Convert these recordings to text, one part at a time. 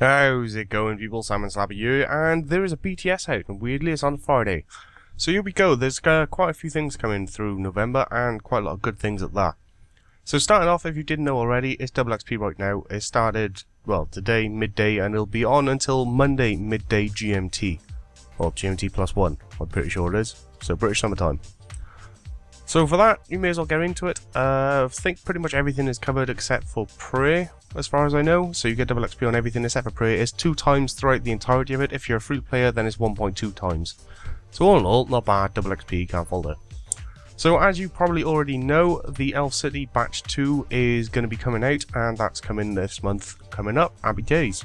How's it going, people? Simon Slapper here, and there is a BTS out, and weirdly it's on Friday. So here we go. There's quite a few things coming through November, and quite a lot of good things at that. So starting off, if you didn't know already, it's double XP right now. It started, well, today, midday, and it'll be on until Monday, midday GMT. Well, GMT +1, I'm pretty sure it is. So British summertime. So for that, you may as well get into it. I think pretty much everything is covered except for Prey, as far as I know. So you get double XP on everything except for Prey. It's 2 times throughout the entirety of it. If you're a free player, then it's 1.2 times. So all in all, not bad. Double XP, can't fault it. So as you probably already know, the Elf City Batch 2 is going to be coming out, and that's coming this month, coming up. Happy days.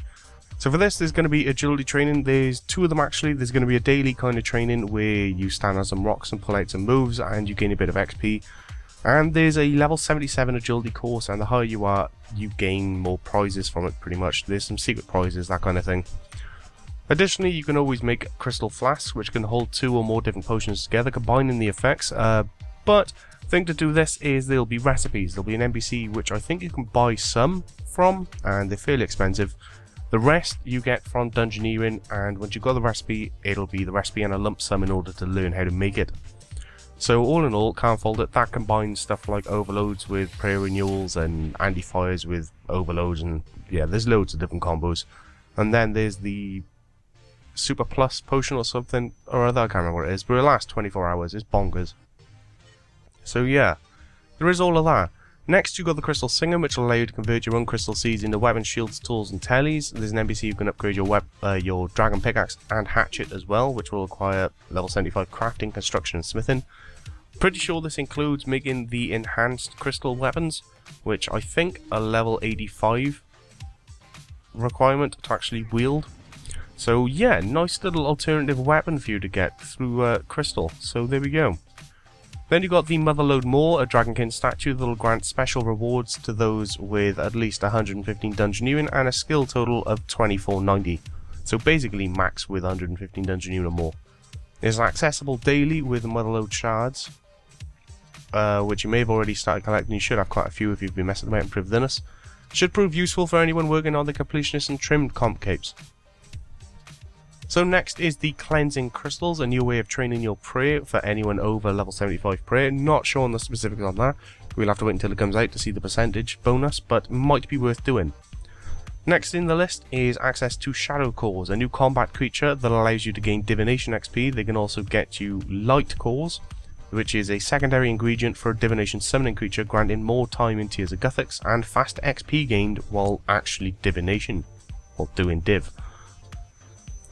So for this, there's going to be agility training. There's 2 of them actually. There's going to be a daily kind of training where you stand on some rocks and pull out some moves and you gain a bit of XP. And there's a level 77 agility course, and the higher you are, you gain more prizes from it pretty much. There's some secret prizes, that kind of thing. Additionally, you can always make crystal flasks which can hold 2 or more different potions together, combining the effects. But the thing to do this is there'll be recipes. There'll be an NPC which I think you can buy some from, and they're fairly expensive. The rest you get from dungeoneering, and once you've got the recipe, it'll be the recipe and a lump sum in order to learn how to make it. So all in all, can't fault it. That combines stuff like overloads with prayer renewals and anti-fires with overloads, and yeah, there's loads of different combos. And then there's the Super Plus potion or something or other, I can't remember what it is, but it'll last 24 hours. It's bonkers. So yeah, there is all of that. Next, you got the Crystal Singer, which will allow you to convert your own crystal seeds into weapons, shields, tools, and tellies. There's an NPC you can upgrade your dragon pickaxe and hatchet as well, which will require level 75 crafting, construction, and smithing. Pretty sure this includes making the enhanced crystal weapons, which I think are level 85 requirement to actually wield. So yeah, nice little alternative weapon for you to get through crystal. So there we go. Then you got the Motherlode Maw, a Dragonkin statue that will grant special rewards to those with at least 115 dungeoneering and a skill total of 2490. So basically max with 115 dungeoneering or more. It's accessible daily with Motherlode shards, which you may have already started collecting. You should have quite a few if you've been messing about in prifddinas. Should prove useful for anyone working on the completionist and trimmed comp capes. So next is the Cleansing Crystals, a new way of training your Prey for anyone over level 75 Prey. Not sure on the specifics on that. We'll have to wait until it comes out to see the percentage bonus, but might be worth doing. Next in the list is access to Shadow Cores, a new combat creature that allows you to gain Divination XP. They can also get you Light Cores, which is a secondary ingredient for a Divination summoning creature, granting more time in Tears of Guthix and fast XP gained while actually Divination, or doing Div.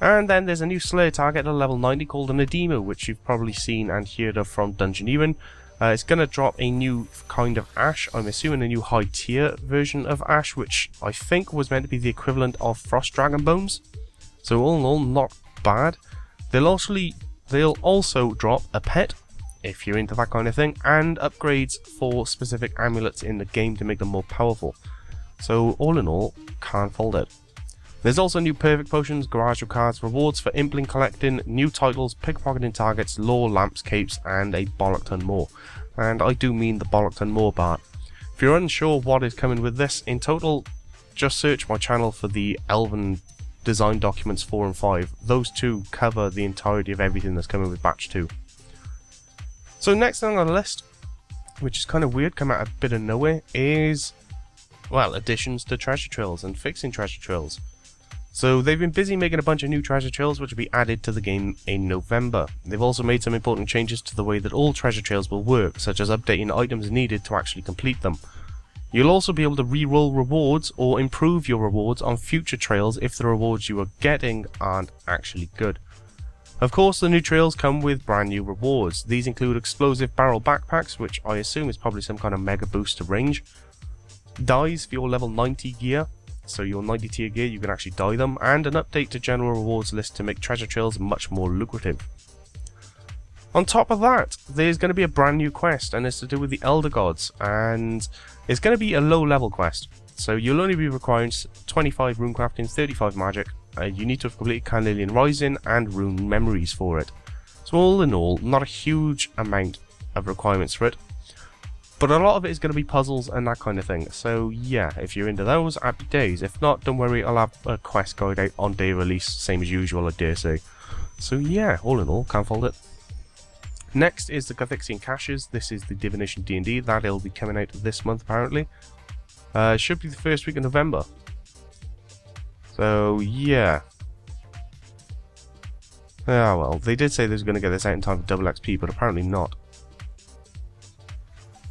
And then there's a new Slayer target at level 90 called an Edema, which you've probably seen and heard of from dungeoneering. It's going to drop a new kind of Ash, I'm assuming a new high tier version of Ash, which I think was meant to be the equivalent of Frost Dragon Bones. So all in all, not bad. They'll also drop a pet, if you're into that kind of thing, and upgrades for specific amulets in the game to make them more powerful. So all in all, can't fault it. There's also new perfect potions, garage cards, rewards for impling collecting, new titles, pickpocketing targets, lore, lamps, capes, and a bollock ton more. And I do mean the bollock ton more part. If you're unsure what is coming with this, in total, just search my channel for the Elven design documents 4 and 5. Those 2 cover the entirety of everything that's coming with Batch 2. So next on the list, which is kind of weird, come out a bit of nowhere, is, well, additions to treasure trails and fixing treasure trails. So they've been busy making a bunch of new treasure trails which will be added to the game in November. They've also made some important changes to the way that all treasure trails will work, such as updating items needed to actually complete them. You'll also be able to re-roll rewards or improve your rewards on future trails if the rewards you are getting aren't actually good. Of course, the new trails come with brand new rewards. These include explosive barrel backpacks, which I assume is probably some kind of mega boost to range, dyes for your level 90 gear. So your 90 tier gear, you can actually dye them, and an update to general rewards list to make treasure trails much more lucrative. On top of that, there's going to be a brand new quest, and it's to do with the Elder Gods, and it's going to be a low level quest. So you'll only be requiring 25 rune crafting, 35 magic, you need to have completed Carnelian Rising and rune memories for it. So all in all, not a huge amount of requirements for it. But a lot of it is going to be puzzles and that kind of thing. So yeah, if you're into those, happy days. If not, don't worry, I'll have a quest guide out on day release, same as usual, I dare say. So yeah, all in all, can't fault it. Next is the Gothixian Caches. This is the Divination D&D. That'll be coming out this month, apparently. Should be the first week of November. So yeah. Ah well, they did say they was going to get this out in time for double XP, but apparently not.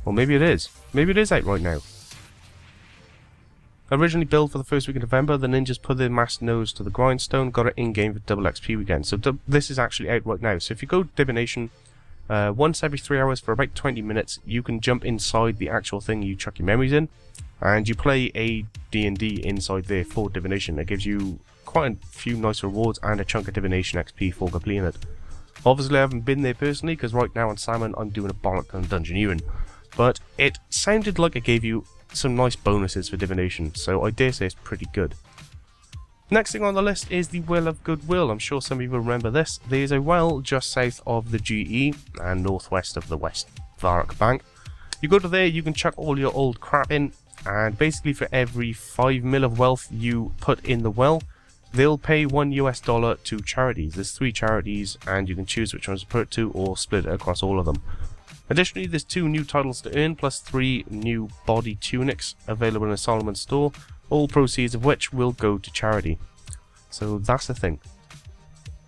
Well, maybe it is. Maybe it is out right now. Originally built for the first week of November, the ninjas put their masked nose to the grindstone, got it in-game for double XP weekend. So this is actually out right now. So if you go Divination, once every 3 hours for about 20 minutes, you can jump inside the actual thing you chuck your memories in, and you play a D&D inside there for Divination. It gives you quite a few nice rewards and a chunk of Divination XP for completing it. Obviously I haven't been there personally, because right now on Salmon I'm doing a bollock on Dungeoneering. But it sounded like it gave you some nice bonuses for Divination, so I dare say it's pretty good. Next thing on the list is the Well of Goodwill. I'm sure some of you will remember this. There's a well just south of the GE and northwest of the West Varrock Bank. You go to there, you can chuck all your old crap in, and basically for every 5 mil of wealth you put in the well, they'll pay $1 US to charities. There's 3 charities, and you can choose which ones to put it to or split it across all of them. Additionally, there's 2 new titles to earn, plus 3 new body tunics available in the Solomon store, all proceeds of which will go to charity. So that's the thing.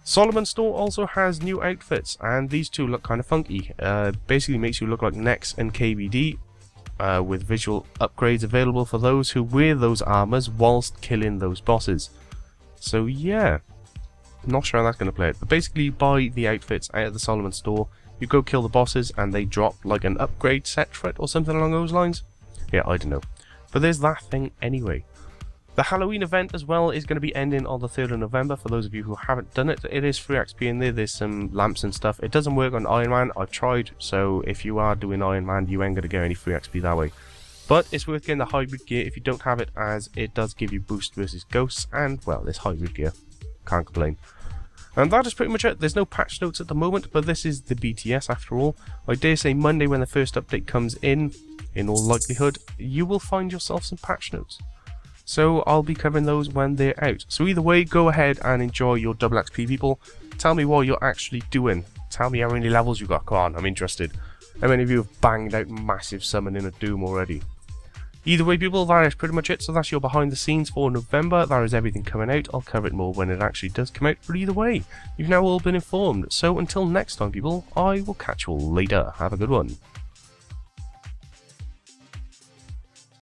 Solomon store also has new outfits, and these 2 look kind of funky. Basically makes you look like Nex and KBD, with visual upgrades available for those who wear those armors whilst killing those bosses. So yeah, not sure how that's going to play it, but basically you buy the outfits out of the Solomon store, you go kill the bosses, and they drop like an upgrade set for it or something along those lines. Yeah, I don't know. But there's that thing anyway. The Halloween event as well is going to be ending on the 3rd of November. For those of you who haven't done it, it is free XP in there. There's some lamps and stuff. It doesn't work on Iron Man. I've tried, so if you are doing Iron Man, you ain't going to get any free XP that way. But it's worth getting the hybrid gear if you don't have it, as it does give you boost versus ghosts, and well, there's hybrid gear. Can't complain. And that is pretty much it. There's no patch notes at the moment, but this is the BTS after all. I dare say Monday, when the first update comes in all likelihood, you will find yourself some patch notes. So I'll be covering those when they're out. So either way, go ahead and enjoy your double XP, people. Tell me what you're actually doing. Tell me how many levels you got. Come on, I'm interested. How many of you have banged out massive summoning of Doom already? Either way, people, that is pretty much it. So that's your behind the scenes for November. That is everything coming out. I'll cover it more when it actually does come out. But either way, you've now all been informed. So until next time, people, I will catch you all later. Have a good one.